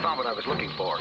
found what I was looking for.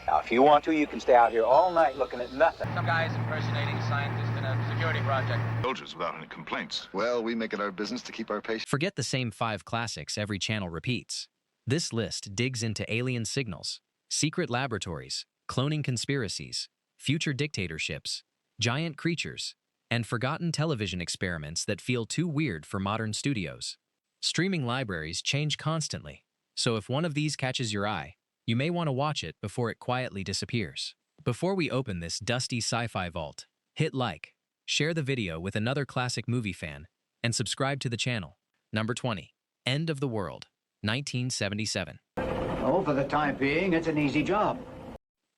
Now, if you want to, you can stay out here all night looking at nothing. Some guy's impersonating scientists in a security project. Soldiers without any complaints. Well, we make it our business to keep our patients. Forget the same 5 classics every channel repeats. This list digs into alien signals, secret laboratories, cloning conspiracies, future dictatorships, giant creatures, and forgotten television experiments that feel too weird for modern studios. Streaming libraries change constantly, so if one of these catches your eye, you may want to watch it before it quietly disappears. Before we open this dusty sci-fi vault, hit like, share the video with another classic movie fan, and subscribe to the channel. Number 20. End of the World, 1977. Oh, for the time being, it's an easy job.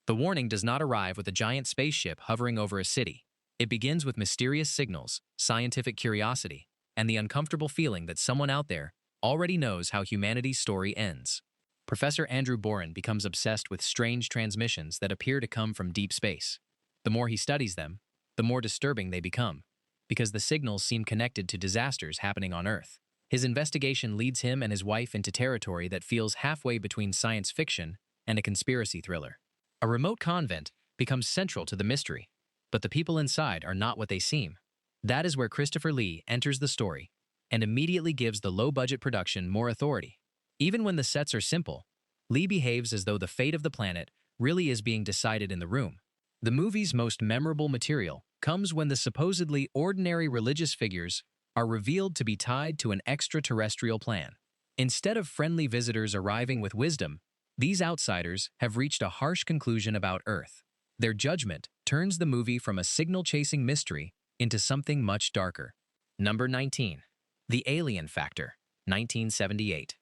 The warning does not arrive with a giant spaceship hovering over a city. It begins with mysterious signals, scientific curiosity, and the uncomfortable feeling that someone out there already knows how humanity's story ends. Professor Andrew Boren becomes obsessed with strange transmissions that appear to come from deep space. The more he studies them, the more disturbing they become, because the signals seem connected to disasters happening on Earth. His investigation leads him and his wife into territory that feels halfway between science fiction and a conspiracy thriller. A remote convent becomes central to the mystery, but the people inside are not what they seem. That is where Christopher Lee enters the story and immediately gives the low-budget production more authority. Even when the sets are simple, Lee behaves as though the fate of the planet really is being decided in the room. The movie's most memorable material comes when the supposedly ordinary religious figures are revealed to be tied to an extraterrestrial plan. Instead of friendly visitors arriving with wisdom, these outsiders have reached a harsh conclusion about Earth. Their judgment turns the movie from a signal-chasing mystery into something much darker. Number 19. The Alien Factor, 1978.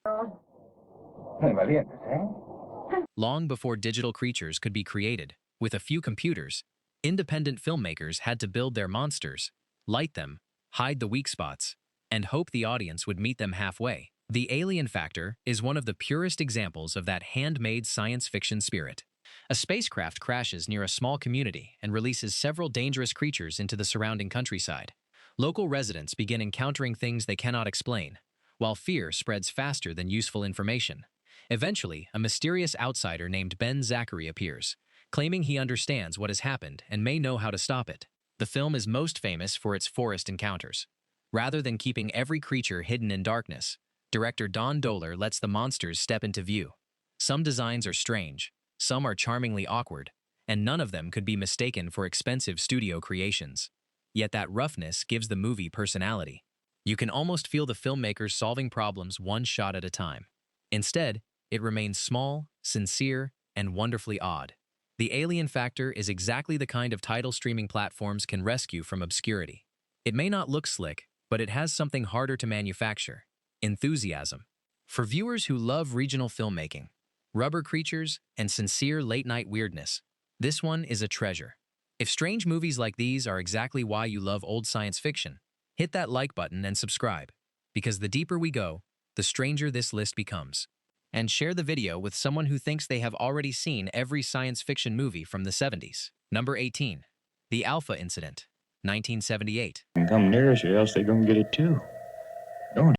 Long before digital creatures could be created, with a few computers, independent filmmakers had to build their monsters, light them, hide the weak spots, and hope the audience would meet them halfway. The Alien Factor is one of the purest examples of that handmade science fiction spirit. A spacecraft crashes near a small community and releases several dangerous creatures into the surrounding countryside. Local residents begin encountering things they cannot explain, while fear spreads faster than useful information. Eventually, a mysterious outsider named Ben Zachary appears, claiming he understands what has happened and may know how to stop it. The film is most famous for its forest encounters. Rather than keeping every creature hidden in darkness, director Don Dohler lets the monsters step into view. Some designs are strange, some are charmingly awkward, and none of them could be mistaken for expensive studio creations. Yet that roughness gives the movie personality. You can almost feel the filmmakers solving problems one shot at a time. Instead, it remains small, sincere, and wonderfully odd. The Alien Factor is exactly the kind of title streaming platforms can rescue from obscurity. It may not look slick, but it has something harder to manufacture: enthusiasm. For viewers who love regional filmmaking, rubber creatures, and sincere late-night weirdness, this one is a treasure. If strange movies like these are exactly why you love old science fiction, hit that like button and subscribe, because the deeper we go, the stranger this list becomes. And share the video with someone who thinks they have already seen every science fiction movie from the 70s. Number 18. The Alpha Incident, 1978. Come near us or else they're gonna get it too.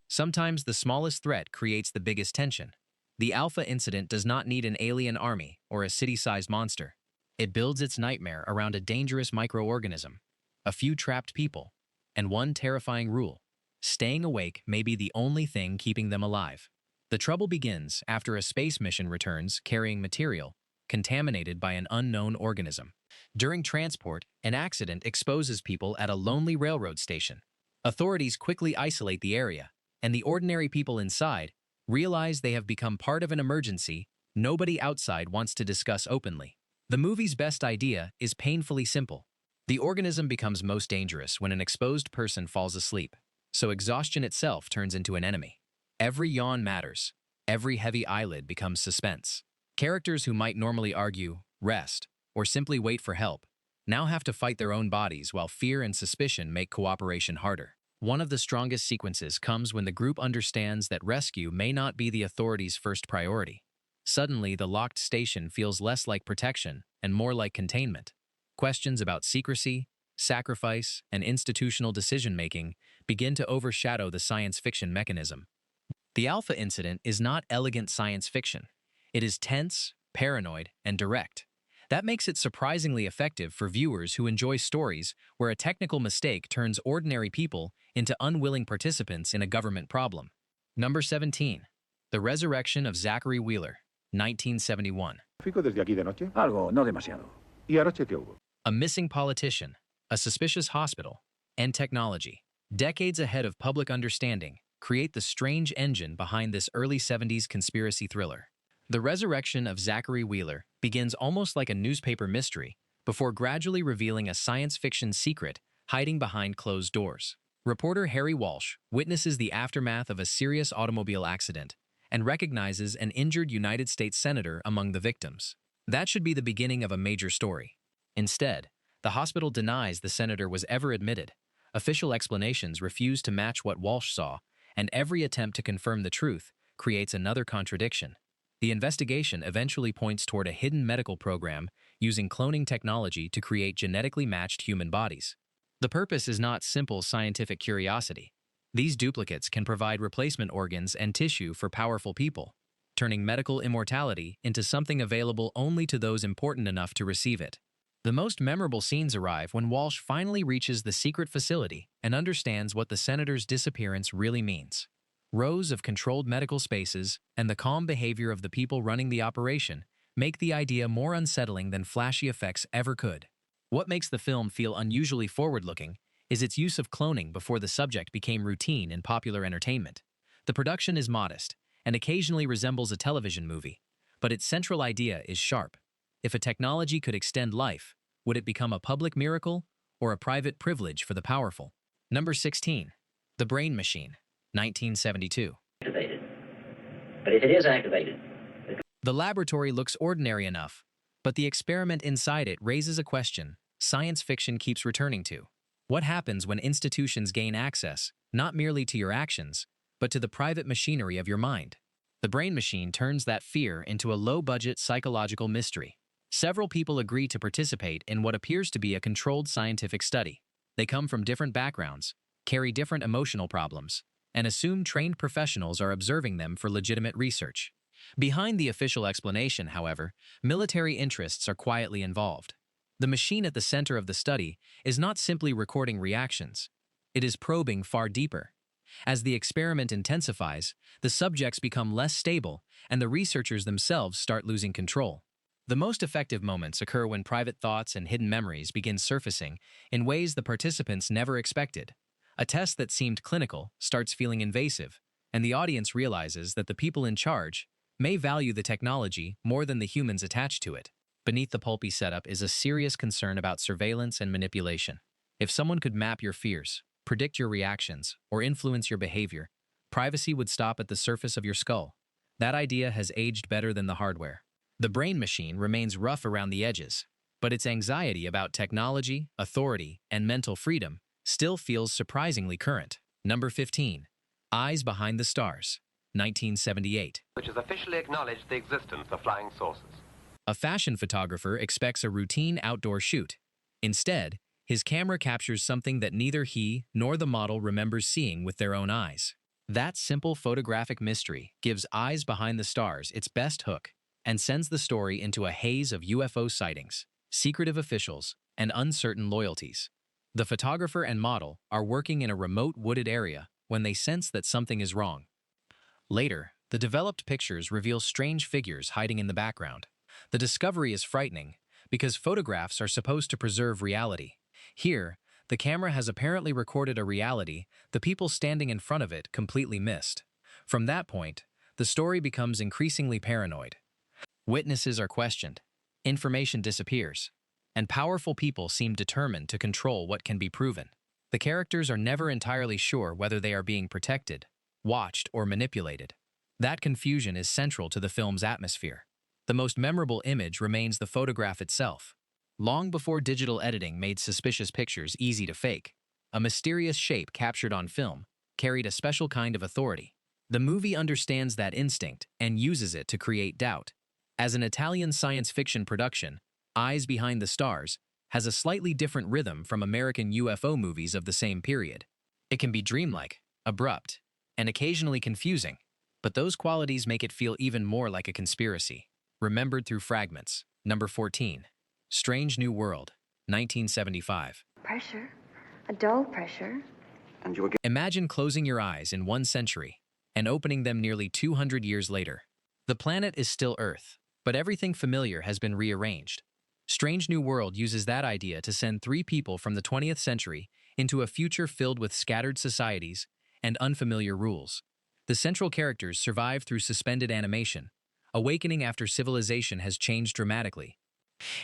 Sometimes the smallest threat creates the biggest tension. The Alpha Incident does not need an alien army or a city-sized monster. It builds its nightmare around a dangerous microorganism, a few trapped people, and one terrifying rule: staying awake may be the only thing keeping them alive. The trouble begins after a space mission returns carrying material contaminated by an unknown organism. During transport, an accident exposes people at a lonely railroad station. Authorities quickly isolate the area, and the ordinary people inside realize they have become part of an emergency nobody outside wants to discuss openly. The movie's best idea is painfully simple. The organism becomes most dangerous when an exposed person falls asleep, so exhaustion itself turns into an enemy. Every yawn matters. Every heavy eyelid becomes suspense. Characters who might normally argue, rest, or simply wait for help now have to fight their own bodies while fear and suspicion make cooperation harder. One of the strongest sequences comes when the group understands that rescue may not be the authorities' first priority. Suddenly, the locked station feels less like protection and more like containment. Questions about secrecy, sacrifice, and institutional decision-making begin to overshadow the science fiction mechanism. The Alpha incident is not elegant science fiction. It is tense, paranoid, and direct. That makes it surprisingly effective for viewers who enjoy stories where a technical mistake turns ordinary people into unwilling participants in a government problem. Number 17. The Resurrection of Zachary Wheeler, 1971. ¿Fico desde aquí de noche? Algo, no demasiado. ¿Y anoche qué hubo? A missing politician, a suspicious hospital, and technology, decades ahead of public understanding, create the strange engine behind this early 70s conspiracy thriller. The Resurrection of Zachary Wheeler begins almost like a newspaper mystery before gradually revealing a science fiction secret hiding behind closed doors. Reporter Harry Walsh witnesses the aftermath of a serious automobile accident and recognizes an injured United States senator among the victims. That should be the beginning of a major story. Instead, the hospital denies the senator was ever admitted. Official explanations refuse to match what Walsh saw, and every attempt to confirm the truth creates another contradiction. The investigation eventually points toward a hidden medical program using cloning technology to create genetically matched human bodies. The purpose is not simple scientific curiosity. These duplicates can provide replacement organs and tissue for powerful people, turning medical immortality into something available only to those important enough to receive it. The most memorable scenes arrive when Walsh finally reaches the secret facility and understands what the senator's disappearance really means. Rows of controlled medical spaces and the calm behavior of the people running the operation make the idea more unsettling than flashy effects ever could. What makes the film feel unusually forward-looking is its use of cloning before the subject became routine in popular entertainment. The production is modest and occasionally resembles a television movie, but its central idea is sharp. If a technology could extend life, would it become a public miracle or a private privilege for the powerful? Number 16. The Brain Machine, 1972. Activated. But if it is activated, The laboratory looks ordinary enough, but the experiment inside it raises a question science fiction keeps returning to. What happens when institutions gain access, not merely to your actions, but to the private machinery of your mind? The Brain Machine turns that fear into a low-budget psychological mystery. Several people agree to participate in what appears to be a controlled scientific study. They come from different backgrounds, carry different emotional problems, and assume trained professionals are observing them for legitimate research. Behind the official explanation, however, military interests are quietly involved. The machine at the center of the study is not simply recording reactions. It is probing far deeper. As the experiment intensifies, the subjects become less stable, and the researchers themselves start losing control. The most effective moments occur when private thoughts and hidden memories begin surfacing in ways the participants never expected. A test that seemed clinical starts feeling invasive, and the audience realizes that the people in charge may value the technology more than the humans attached to it. Beneath the pulpy setup is a serious concern about surveillance and manipulation. If someone could map your fears, predict your reactions, or influence your behavior, privacy would stop at the surface of your skull. That idea has aged better than the hardware. The Brain Machine remains rough around the edges, but its anxiety about technology, authority, and mental freedom still feels surprisingly current. Number 15. Eyes Behind the Stars, 1978. Which has officially acknowledged the existence of flying saucers. A fashion photographer expects a routine outdoor shoot. Instead, his camera captures something that neither he nor the model remembers seeing with their own eyes. That simple photographic mystery gives Eyes Behind the Stars its best hook and sends the story into a haze of UFO sightings, secretive officials, and uncertain loyalties. The photographer and model are working in a remote wooded area when they sense that something is wrong. Later, the developed pictures reveal strange figures hiding in the background. The discovery is frightening because photographs are supposed to preserve reality. Here, the camera has apparently recorded a reality the people standing in front of it completely missed. From that point, the story becomes increasingly paranoid. Witnesses are questioned, information disappears, and powerful people seem determined to control what can be proven. The characters are never entirely sure whether they are being protected, watched, or manipulated. That confusion is central to the film's atmosphere. The most memorable image remains the photograph itself. Long before digital editing made suspicious pictures easy to fake, a mysterious shape captured on film carried a special kind of authority. The movie understands that instinct and uses it to create doubt. As an Italian science fiction production, Eyes Behind the Stars has a slightly different rhythm from American UFO movies of the same period. It can be dreamlike, abrupt, and occasionally confusing, But those qualities make it feel even more like a conspiracy, remembered through fragments. Number 14. Strange New World, 1975. Pressure. A dull pressure. Imagine closing your eyes in 1 century and opening them nearly 200 years later. The planet is still Earth, but everything familiar has been rearranged. Strange New World uses that idea to send 3 people from the 20th century into a future filled with scattered societies and unfamiliar rules. The central characters survive through suspended animation, awakening after civilization has changed dramatically.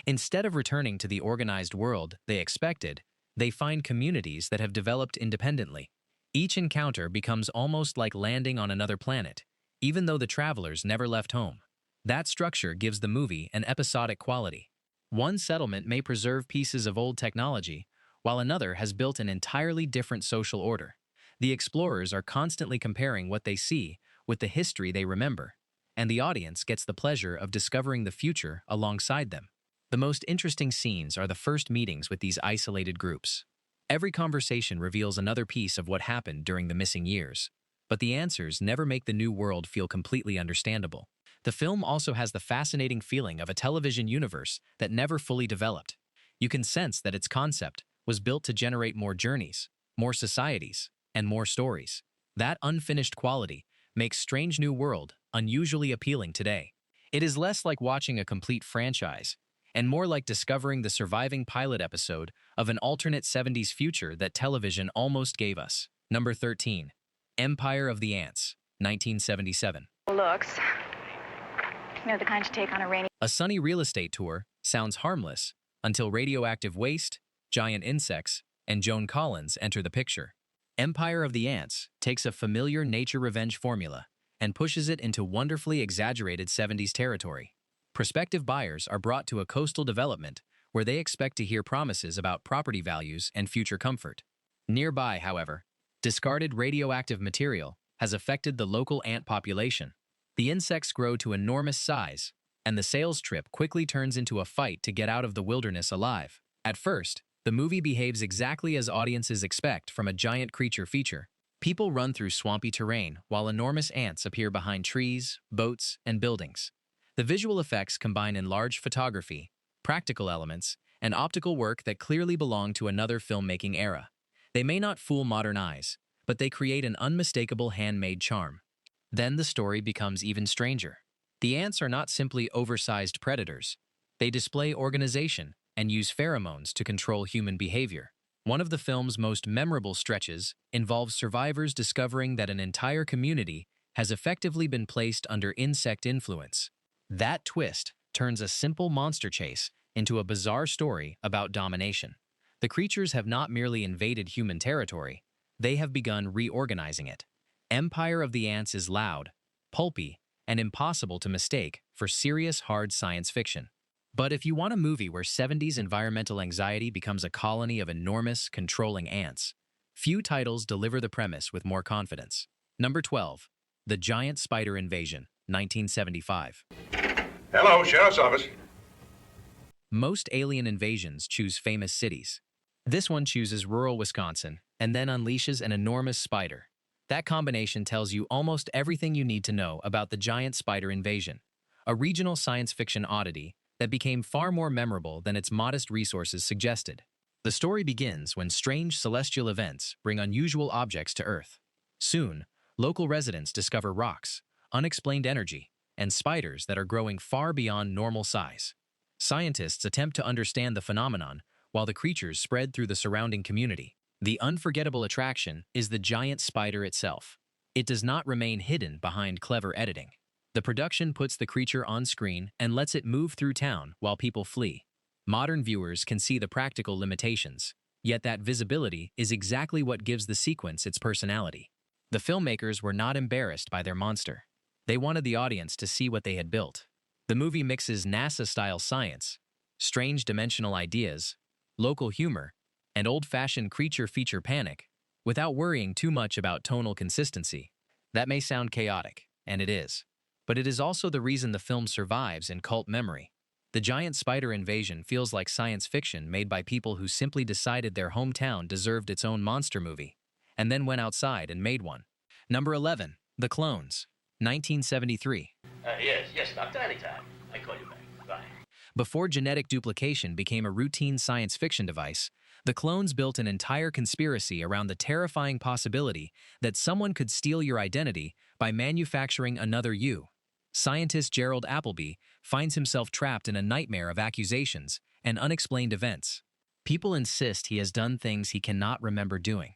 Instead of returning to the organized world they expected, they find communities that have developed independently. Each encounter becomes almost like landing on another planet, even though the travelers never left home. That structure gives the movie an episodic quality. One settlement may preserve pieces of old technology, while another has built an entirely different social order. The explorers are constantly comparing what they see with the history they remember, and the audience gets the pleasure of discovering the future alongside them. The most interesting scenes are the first meetings with these isolated groups. Every conversation reveals another piece of what happened during the missing years, but the answers never make the new world feel completely understandable. The film also has the fascinating feeling of a television universe that never fully developed. You can sense that its concept was built to generate more journeys, more societies, and more stories. That unfinished quality makes Strange New World unusually appealing today. It is less like watching a complete franchise, and more like discovering the surviving pilot episode of an alternate 70s future that television almost gave us. Number 13. Empire of the Ants, 1977. Looks. You know, the kind you take on a rainy... A sunny real estate tour sounds harmless until radioactive waste, giant insects, and Joan Collins enter the picture. Empire of the Ants takes a familiar nature revenge formula and pushes it into wonderfully exaggerated 70s territory. Prospective buyers are brought to a coastal development where they expect to hear promises about property values and future comfort. Nearby, however, discarded radioactive material has affected the local ant population. The insects grow to enormous size, and the sales trip quickly turns into a fight to get out of the wilderness alive. At first, the movie behaves exactly as audiences expect from a giant creature feature. People run through swampy terrain while enormous ants appear behind trees, boats, and buildings. The visual effects combine enlarged photography, practical elements, and optical work that clearly belong to another filmmaking era. They may not fool modern eyes, but they create an unmistakable handmade charm. Then the story becomes even stranger. The ants are not simply oversized predators. They display organization and use pheromones to control human behavior. One of the film's most memorable stretches involves survivors discovering that an entire community has effectively been placed under insect influence. That twist turns a simple monster chase into a bizarre story about domination. The creatures have not merely invaded human territory, they have begun reorganizing it. Empire of the Ants is loud, pulpy, and impossible to mistake for serious, hard science fiction. But if you want a movie where 70s environmental anxiety becomes a colony of enormous, controlling ants, few titles deliver the premise with more confidence. Number 12. The Giant Spider Invasion, 1975. Hello, Sheriff's Office. Most alien invasions choose famous cities. This one chooses rural Wisconsin and then unleashes an enormous spider. That combination tells you almost everything you need to know about the Giant Spider Invasion, a regional science fiction oddity that became far more memorable than its modest resources suggested. The story begins when strange celestial events bring unusual objects to Earth. Soon, local residents discover rocks, unexplained energy, and spiders that are growing far beyond normal size. Scientists attempt to understand the phenomenon while the creatures spread through the surrounding community. The unforgettable attraction is the giant spider itself. It does not remain hidden behind clever editing. The production puts the creature on screen and lets it move through town while people flee. Modern viewers can see the practical limitations, yet that visibility is exactly what gives the sequence its personality. The filmmakers were not embarrassed by their monster. They wanted the audience to see what they had built. The movie mixes NASA-style science, strange dimensional ideas, local humor, and old-fashioned creature feature panic without worrying too much about tonal consistency. That may sound chaotic, and it is, but it is also the reason the film survives in cult memory. The Giant Spider Invasion feels like science fiction made by people who simply decided their hometown deserved its own monster movie, and then went outside and made one. Number 11. The Clones, 1973. Yes, doctor, anytime. I call you back. Bye. Before genetic duplication became a routine science fiction device, the clones built an entire conspiracy around the terrifying possibility that someone could steal your identity by manufacturing another you. Scientist Gerald Appleby finds himself trapped in a nightmare of accusations and unexplained events. People insist he has done things he cannot remember doing.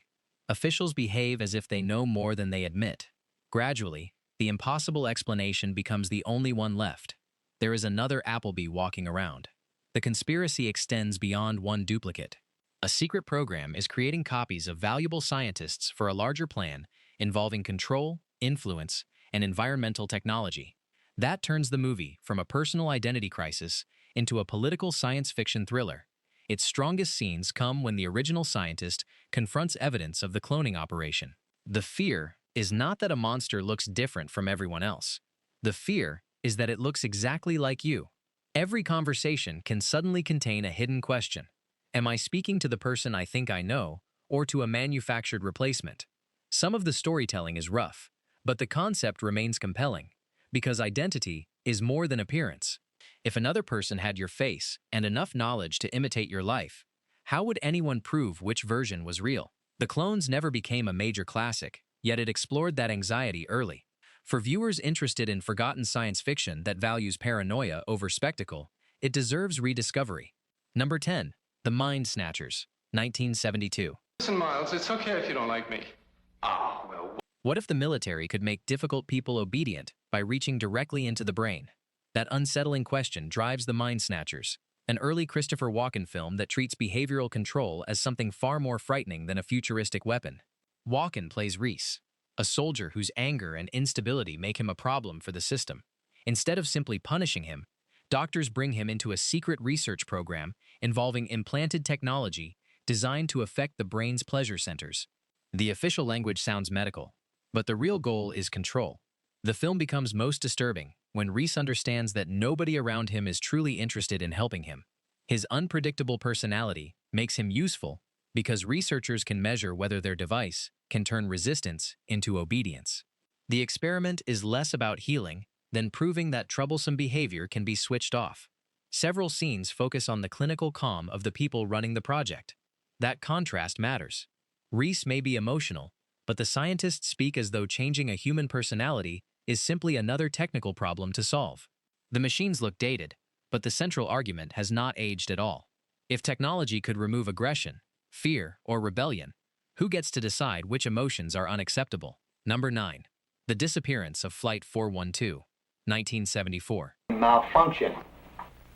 Officials behave as if they know more than they admit. Gradually, the impossible explanation becomes the only one left. There is another Appleby walking around. The conspiracy extends beyond one duplicate. A secret program is creating copies of valuable scientists for a larger plan involving control, influence, and environmental technology. That turns the movie from a personal identity crisis into a political science fiction thriller. Its strongest scenes come when the original scientist confronts evidence of the cloning operation. The fear is not that a monster looks different from everyone else. The fear is that it looks exactly like you. Every conversation can suddenly contain a hidden question. Am I speaking to the person I think I know, or to a manufactured replacement? Some of the storytelling is rough, but the concept remains compelling, because identity is more than appearance. If another person had your face and enough knowledge to imitate your life, how would anyone prove which version was real? The Clones never became a major classic, yet it explored that anxiety early. For viewers interested in forgotten science fiction that values paranoia over spectacle, it deserves rediscovery. Number 10. The Mind Snatchers, 1972. Listen, Miles, it's okay if you don't like me. What if the military could make difficult people obedient by reaching directly into the brain? That unsettling question drives The Mind Snatchers, an early Christopher Walken film that treats behavioral control as something far more frightening than a futuristic weapon. Walken plays Reese, a soldier whose anger and instability make him a problem for the system. Instead of simply punishing him, doctors bring him into a secret research program involving implanted technology designed to affect the brain's pleasure centers. The official language sounds medical, but the real goal is control. The film becomes most disturbing when Reese understands that nobody around him is truly interested in helping him. His unpredictable personality makes him useful because researchers can measure whether their device can turn resistance into obedience. The experiment is less about healing than proving that troublesome behavior can be switched off. Several scenes focus on the clinical calm of the people running the project. That contrast matters. Reese may be emotional, but the scientists speak as though changing a human personality is simply another technical problem to solve. The machines look dated, but the central argument has not aged at all. If technology could remove aggression, fear, or rebellion, who gets to decide which emotions are unacceptable? Number 9. The Disappearance of Flight 412, 1974. Malfunction.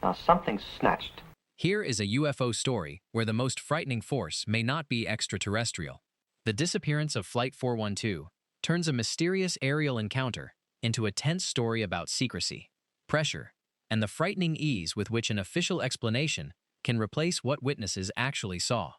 Now something's snatched. Here is a UFO story where the most frightening force may not be extraterrestrial. The Disappearance of Flight 412 turns a mysterious aerial encounter into a tense story about secrecy, pressure, and the frightening ease with which an official explanation can replace what witnesses actually saw.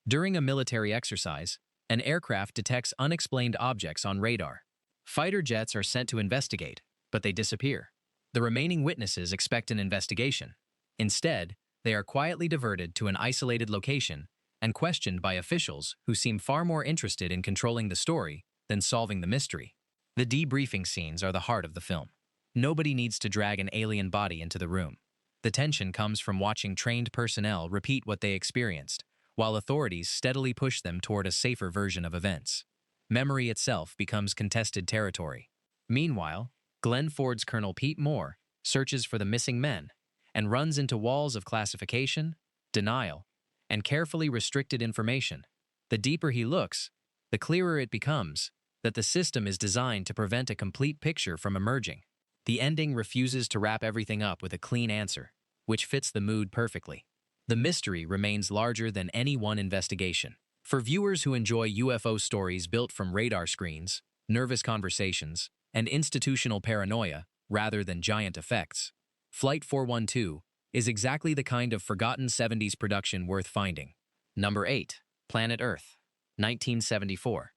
During a military exercise, an aircraft detects unexplained objects on radar. Fighter jets are sent to investigate, but they disappear. The remaining witnesses expect an investigation. Instead, they are quietly diverted to an isolated location and questioned by officials who seem far more interested in controlling the story than solving the mystery. The debriefing scenes are the heart of the film. Nobody needs to drag an alien body into the room. The tension comes from watching trained personnel repeat what they experienced, while authorities steadily push them toward a safer version of events. Memory itself becomes contested territory. Meanwhile, Glenn Ford's Colonel Pete Moore searches for the missing men and runs into walls of classification, denial, and carefully restricted information. The deeper he looks, the clearer it becomes that the system is designed to prevent a complete picture from emerging. The ending refuses to wrap everything up with a clean answer, which fits the mood perfectly. The mystery remains larger than any one investigation. For viewers who enjoy UFO stories built from radar screens, nervous conversations, and institutional paranoia rather than giant effects, Flight 412 is exactly the kind of forgotten 70s production worth finding. Number 8. Planet Earth, 1974.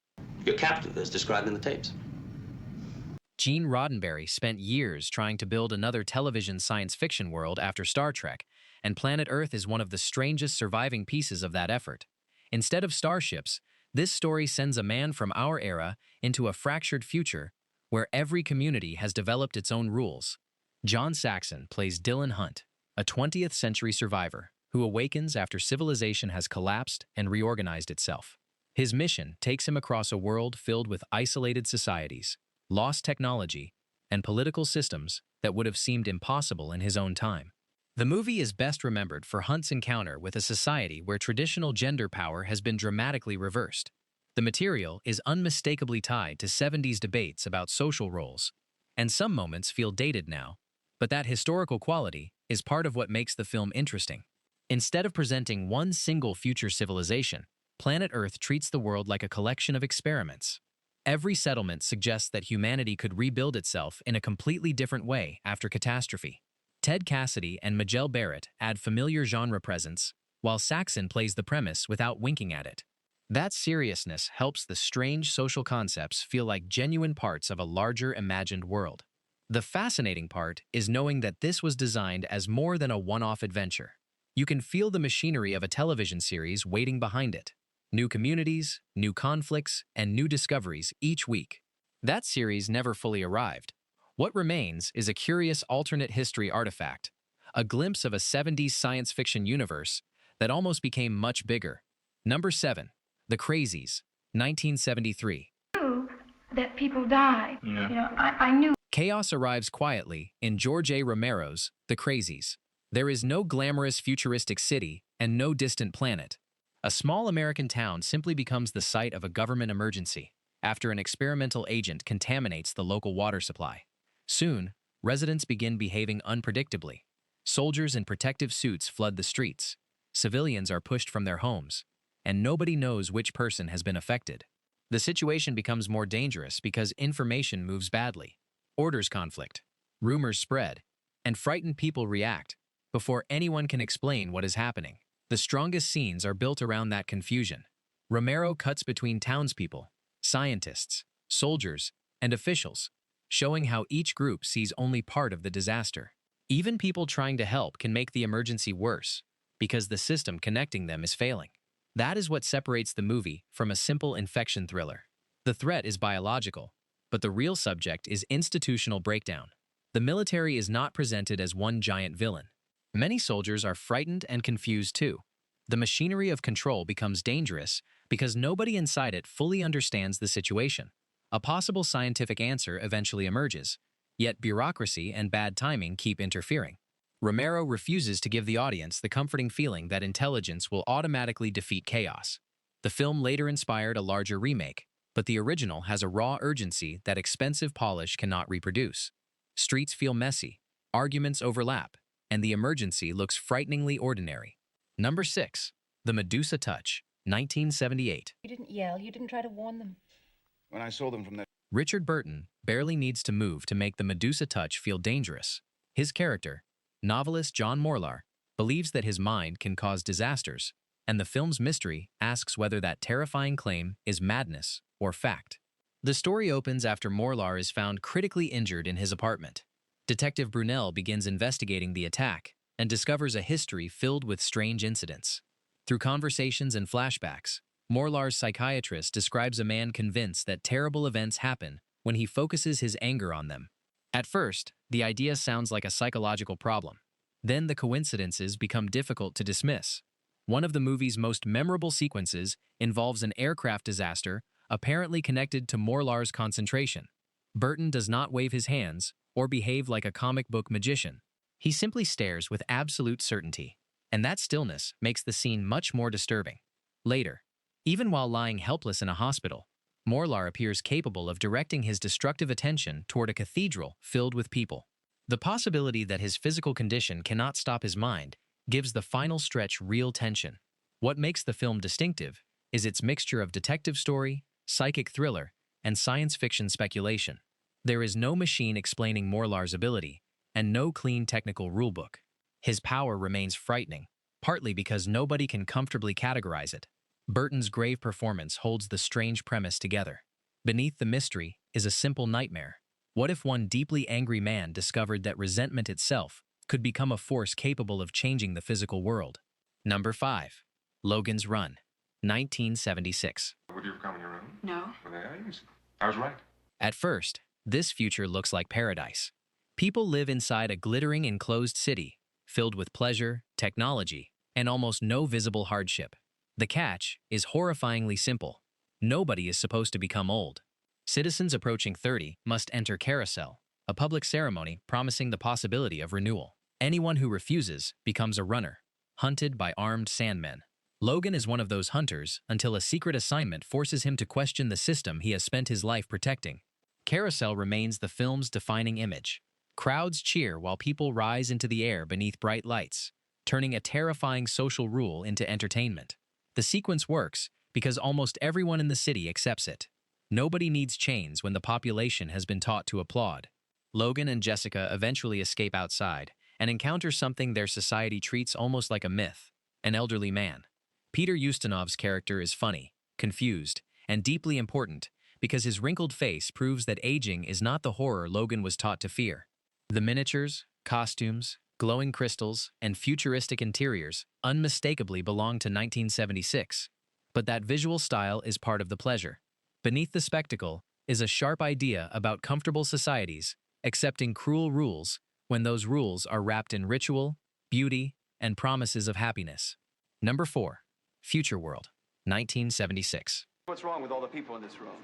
Your captain is described in the tapes. Gene Roddenberry spent years trying to build another television science fiction world after Star Trek, and Planet Earth is one of the strangest surviving pieces of that effort. Instead of starships, this story sends a man from our era into a fractured future where every community has developed its own rules. John Saxon plays Dylan Hunt, a 20th century survivor who awakens after civilization has collapsed and reorganized itself. His mission takes him across a world filled with isolated societies, lost technology, and political systems that would have seemed impossible in his own time. The movie is best remembered for Hunt's encounter with a society where traditional gender power has been dramatically reversed. The material is unmistakably tied to 70s debates about social roles, and some moments feel dated now, but that historical quality is part of what makes the film interesting. Instead of presenting one single future civilization, Planet Earth treats the world like a collection of experiments. Every settlement suggests that humanity could rebuild itself in a completely different way after catastrophe. Ted Cassidy and Majel Barrett add familiar genre presence, while Saxon plays the premise without winking at it. That seriousness helps the strange social concepts feel like genuine parts of a larger imagined world. The fascinating part is knowing that this was designed as more than a one-off adventure. You can feel the machinery of a television series waiting behind it. New communities, new conflicts, and new discoveries each week. That series never fully arrived. What remains is a curious alternate history artifact, a glimpse of a 70s science fiction universe that almost became much bigger. Number 7. The Crazies, 1973. That people died. Yeah. I knew. Chaos arrives quietly in George A. Romero's The Crazies. There is no glamorous futuristic city and no distant planet. A small American town simply becomes the site of a government emergency after an experimental agent contaminates the local water supply. Soon, residents begin behaving unpredictably. Soldiers in protective suits flood the streets. Civilians are pushed from their homes, and nobody knows which person has been affected. The situation becomes more dangerous because information moves badly. Orders conflict, rumors spread, and frightened people react before anyone can explain what is happening. The strongest scenes are built around that confusion. Romero cuts between townspeople, scientists, soldiers, and officials, showing how each group sees only part of the disaster. Even people trying to help can make the emergency worse because the system connecting them is failing. That is what separates the movie from a simple infection thriller. The threat is biological, but the real subject is institutional breakdown. The military is not presented as one giant villain. Many soldiers are frightened and confused too. The machinery of control becomes dangerous because nobody inside it fully understands the situation. A possible scientific answer eventually emerges, yet bureaucracy and bad timing keep interfering. Romero refuses to give the audience the comforting feeling that intelligence will automatically defeat chaos. The film later inspired a larger remake, but the original has a raw urgency that expensive polish cannot reproduce. Streets feel messy, arguments overlap, and the emergency looks frighteningly ordinary. Number 6. The Medusa Touch, 1978. You didn't yell. You didn't try to warn them. When I saw them from that... Richard Burton barely needs to move to make the Medusa Touch feel dangerous. His character, novelist John Morlar, believes that his mind can cause disasters, and the film's mystery asks whether that terrifying claim is madness or fact. The story opens after Morlar is found critically injured in his apartment. Detective Brunel begins investigating the attack and discovers a history filled with strange incidents. Through conversations and flashbacks, Morlar's psychiatrist describes a man convinced that terrible events happen when he focuses his anger on them. At first, the idea sounds like a psychological problem. Then the coincidences become difficult to dismiss. One of the movie's most memorable sequences involves an aircraft disaster apparently connected to Morlar's concentration. Burton does not wave his hands or behave like a comic book magician. He simply stares with absolute certainty, and that stillness makes the scene much more disturbing. Later, even while lying helpless in a hospital, Morlar appears capable of directing his destructive attention toward a cathedral filled with people. The possibility that his physical condition cannot stop his mind gives the final stretch real tension. What makes the film distinctive is its mixture of detective story, psychic thriller, and science fiction speculation. There is no machine explaining Morlar's ability, and no clean technical rulebook. His power remains frightening, partly because nobody can comfortably categorize it. Burton's grave performance holds the strange premise together. Beneath the mystery is a simple nightmare. What if one deeply angry man discovered that resentment itself could become a force capable of changing the physical world? Number 5. Logan's Run, 1976. Would you have come on your own? No. I was right. At first, This future looks like paradise. People live inside a glittering enclosed city, filled with pleasure, technology, and almost no visible hardship. The catch is horrifyingly simple. Nobody is supposed to become old. Citizens approaching 30 must enter carousel, a public ceremony promising the possibility of renewal. Anyone who refuses becomes a runner, hunted by armed sandmen. Logan is one of those hunters until a secret assignment forces him to question the system he has spent his life protecting. Carousel remains the film's defining image. Crowds cheer while people rise into the air beneath bright lights, turning a terrifying social rule into entertainment. The sequence works because almost everyone in the city accepts it. Nobody needs chains when the population has been taught to applaud. Logan and Jessica eventually escape outside and encounter something their society treats almost like a myth: an elderly man. Peter Ustinov's character is funny, confused, and deeply important because his wrinkled face proves that aging is not the horror Logan was taught to fear. The miniatures, costumes, glowing crystals, and futuristic interiors unmistakably belong to 1976. But that visual style is part of the pleasure. Beneath the spectacle is a sharp idea about comfortable societies accepting cruel rules when those rules are wrapped in ritual, beauty, and promises of happiness. Number 4. Future World, 1976. What's wrong with all the people in this room?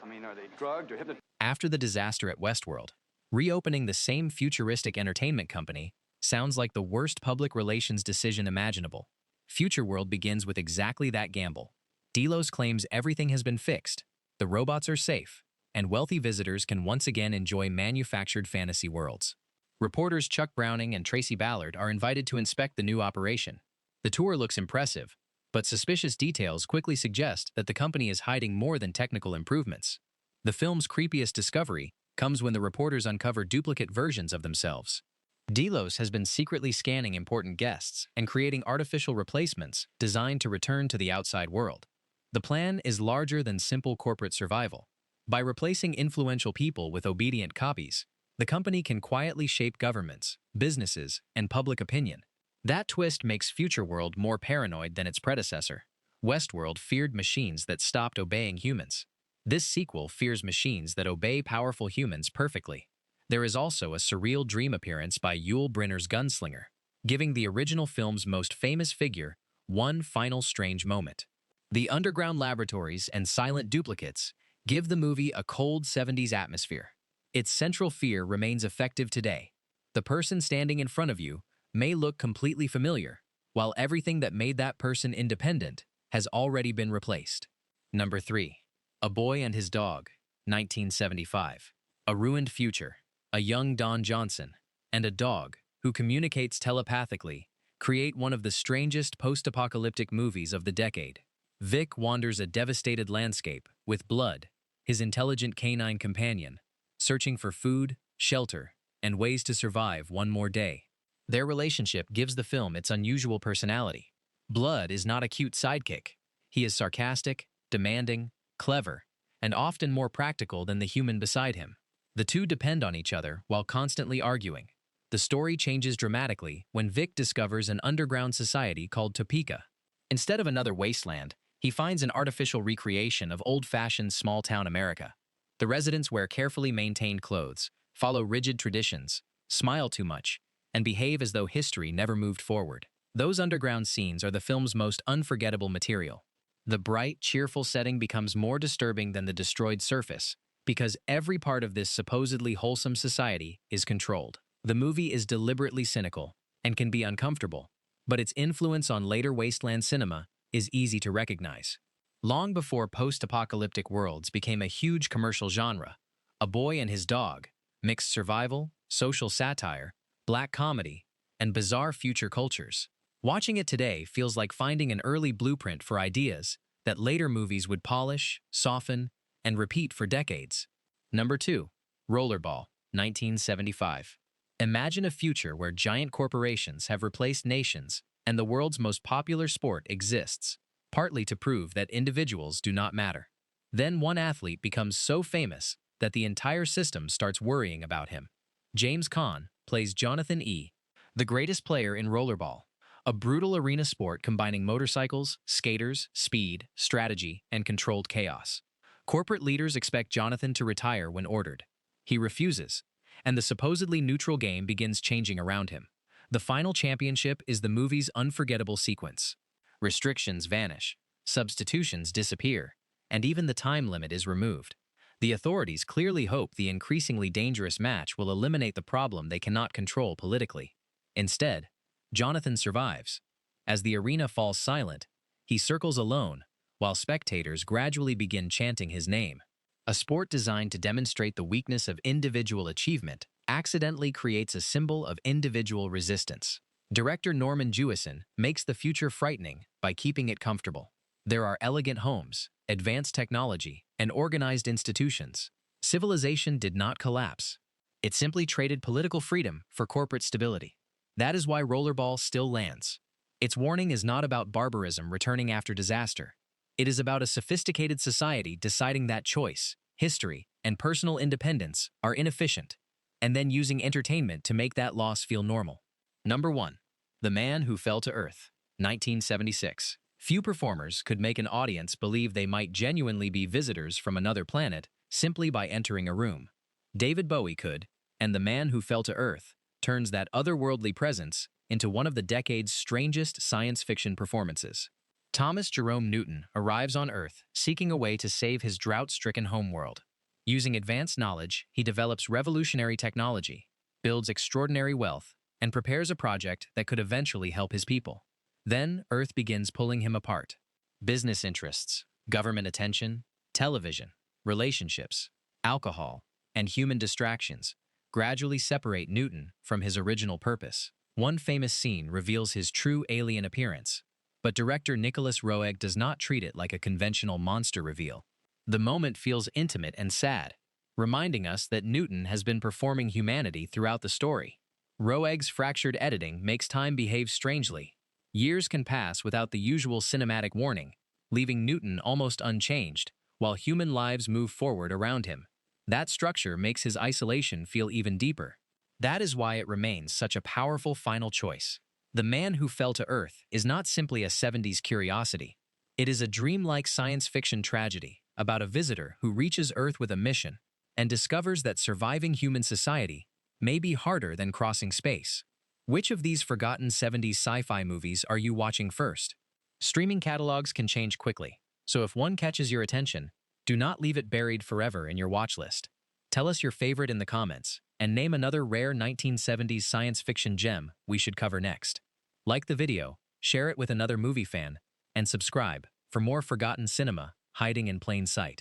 I mean, are they drugged or hypnotized? After the disaster at Westworld, reopening the same futuristic entertainment company sounds like the worst public relations decision imaginable. Future World begins with exactly that gamble. Delos claims everything has been fixed, the robots are safe, and wealthy visitors can once again enjoy manufactured fantasy worlds. Reporters Chuck Browning and Tracy Ballard are invited to inspect the new operation. The tour looks impressive, but suspicious details quickly suggest that the company is hiding more than technical improvements. The film's creepiest discovery comes when the reporters uncover duplicate versions of themselves. Delos has been secretly scanning important guests and creating artificial replacements designed to return to the outside world. The plan is larger than simple corporate survival. By replacing influential people with obedient copies, the company can quietly shape governments, businesses, and public opinion. That twist makes Future World more paranoid than its predecessor. Westworld feared machines that stopped obeying humans. This sequel fears machines that obey powerful humans perfectly. There is also a surreal dream appearance by Yul Brynner's gunslinger, giving the original film's most famous figure one final strange moment. The underground laboratories and silent duplicates give the movie a cold 70s atmosphere. Its central fear remains effective today. The person standing in front of you may look completely familiar, while everything that made that person independent has already been replaced. Number 3. A Boy and His Dog, 1975. A ruined future, a young Don Johnson, and a dog who communicates telepathically create one of the strangest post-apocalyptic movies of the decade. Vic wanders a devastated landscape with Blood, his intelligent canine companion, searching for food, shelter, and ways to survive one more day. Their relationship gives the film its unusual personality. Blood is not a cute sidekick. He is sarcastic, demanding, clever, and often more practical than the human beside him. The two depend on each other while constantly arguing. The story changes dramatically when Vic discovers an underground society called Topeka. Instead of another wasteland, he finds an artificial recreation of old-fashioned small-town America. The residents wear carefully maintained clothes, follow rigid traditions, smile too much, and behave as though history never moved forward. Those underground scenes are the film's most unforgettable material. The bright, cheerful setting becomes more disturbing than the destroyed surface, because every part of this supposedly wholesome society is controlled. The movie is deliberately cynical and can be uncomfortable, but its influence on later wasteland cinema is easy to recognize. Long before post-apocalyptic worlds became a huge commercial genre, A Boy and His Dog mixed survival, social satire, black comedy, and bizarre future cultures. Watching it today feels like finding an early blueprint for ideas that later movies would polish, soften, and repeat for decades. Number 2. Rollerball, 1975. Imagine a future where giant corporations have replaced nations and the world's most popular sport exists, partly to prove that individuals do not matter. Then one athlete becomes so famous that the entire system starts worrying about him. James Caan plays Jonathan E., the greatest player in rollerball, a brutal arena sport combining motorcycles, skaters, speed, strategy, and controlled chaos. Corporate leaders expect Jonathan to retire when ordered. He refuses, and the supposedly neutral game begins changing around him. The final championship is the movie's unforgettable sequence. Restrictions vanish, substitutions disappear, and even the time limit is removed. The authorities clearly hope the increasingly dangerous match will eliminate the problem they cannot control politically. Instead, Jonathan survives. As the arena falls silent, he circles alone, while spectators gradually begin chanting his name. A sport designed to demonstrate the weakness of individual achievement accidentally creates a symbol of individual resistance. Director Norman Jewison makes the future frightening by keeping it comfortable. There are elegant homes, advanced technology, and organized institutions. Civilization did not collapse. It simply traded political freedom for corporate stability. That is why Rollerball still lands. Its warning is not about barbarism returning after disaster. It is about a sophisticated society deciding that choice, history, and personal independence are inefficient, and then using entertainment to make that loss feel normal. Number 1. The Man Who Fell to Earth, 1976. Few performers could make an audience believe they might genuinely be visitors from another planet simply by entering a room. David Bowie could, and The Man Who Fell to Earth turns that otherworldly presence into one of the decade's strangest science fiction performances. Thomas Jerome Newton arrives on Earth seeking a way to save his drought-stricken homeworld. Using advanced knowledge, he develops revolutionary technology, builds extraordinary wealth, and prepares a project that could eventually help his people. Then, Earth begins pulling him apart. Business interests, government attention, television, relationships, alcohol, and human distractions gradually separate Newton from his original purpose. One famous scene reveals his true alien appearance, but director Nicholas Roeg does not treat it like a conventional monster reveal. The moment feels intimate and sad, reminding us that Newton has been performing humanity throughout the story. Roeg's fractured editing makes time behave strangely. Years can pass without the usual cinematic warning, leaving Newton almost unchanged, while human lives move forward around him. That structure makes his isolation feel even deeper. That is why it remains such a powerful final choice. The Man Who Fell to Earth is not simply a 70s curiosity. It is a dreamlike science fiction tragedy about a visitor who reaches Earth with a mission and discovers that surviving human society may be harder than crossing space. Which of these forgotten 70s sci-fi movies are you watching first? Streaming catalogs can change quickly, so if one catches your attention, do not leave it buried forever in your watch list. Tell us your favorite in the comments, and name another rare 1970s science fiction gem we should cover next. Like the video, share it with another movie fan, and subscribe for more forgotten cinema hiding in plain sight.